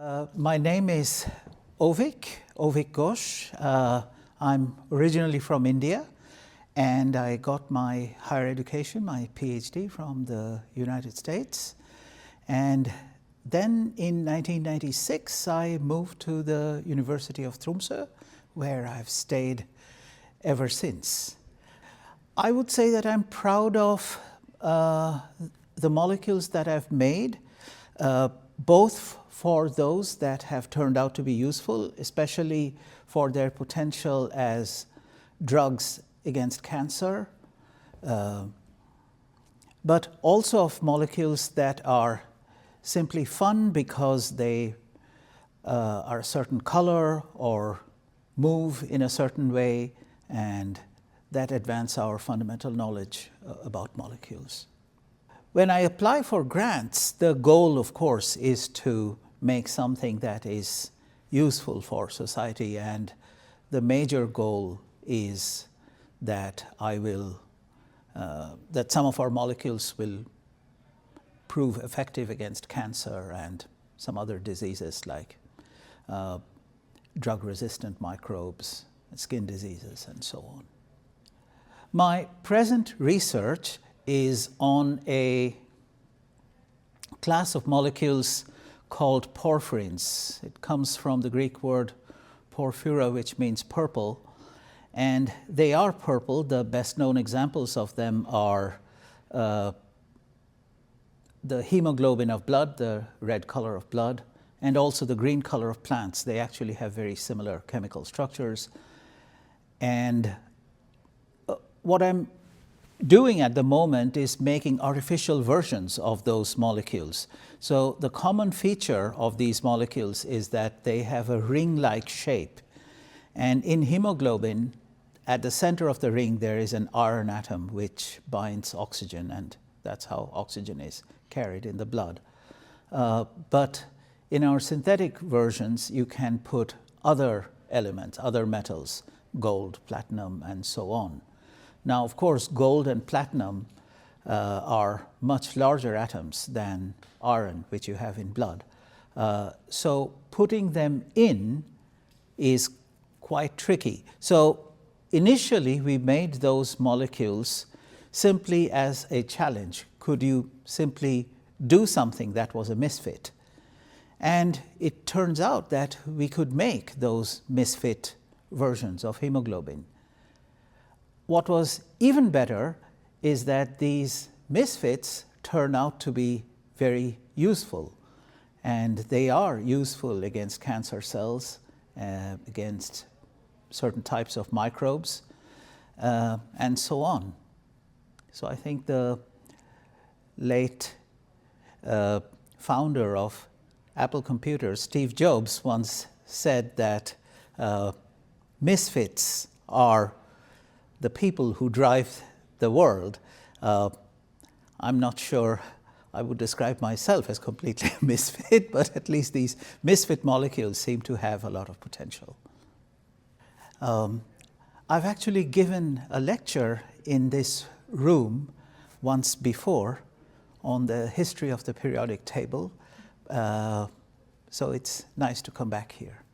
My name is Abhik Ghosh. I'm originally from India, and I got my higher education, my PhD, from the United States. And then in 1996, I moved to the University of Tromsø, where I've stayed ever since. I would say that I'm proud of the molecules that I've made, both for those that have turned out to be useful, especially for their potential as drugs against cancer, but also of molecules that are simply fun because they are a certain color or move in a certain way, and that advance our fundamental knowledge about molecules. When I apply for grants, the goal, of course, is to make something that is useful for society, and the major goal is that that some of our molecules will prove effective against cancer and some other diseases like drug-resistant microbes, skin diseases, and so on. My present research is on a class of molecules called porphyrins. It comes from the Greek word porphyra, which means purple, and they are purple. The best known examples of them are the hemoglobin of blood, the red color of blood, and also the green color of plants. They actually have very similar chemical structures. And what I'm doing at the moment is making artificial versions of those molecules. So the common feature of these molecules is that they have a ring-like shape. And in hemoglobin, at the center of the ring, there is an iron atom which binds oxygen, and that's how oxygen is carried in the blood. But in our synthetic versions, you can put other elements, other metals, gold, platinum, and so on. Now, of course, gold and platinum are much larger atoms than iron, which you have in blood. So putting them in is quite tricky. So initially, we made those molecules simply as a challenge. Could you simply do something that was a misfit? And it turns out that we could make those misfit versions of hemoglobin. What was even better is that these misfits turn out to be very useful, and they are useful against cancer cells, against certain types of microbes, and so on. So I think the late founder of Apple Computers, Steve Jobs, once said that misfits are the people who drive the world. I'm not sure I would describe myself as completely a misfit, but at least these misfit molecules seem to have a lot of potential. I've actually given a lecture in this room once before on the history of the periodic table, so it's nice to come back here.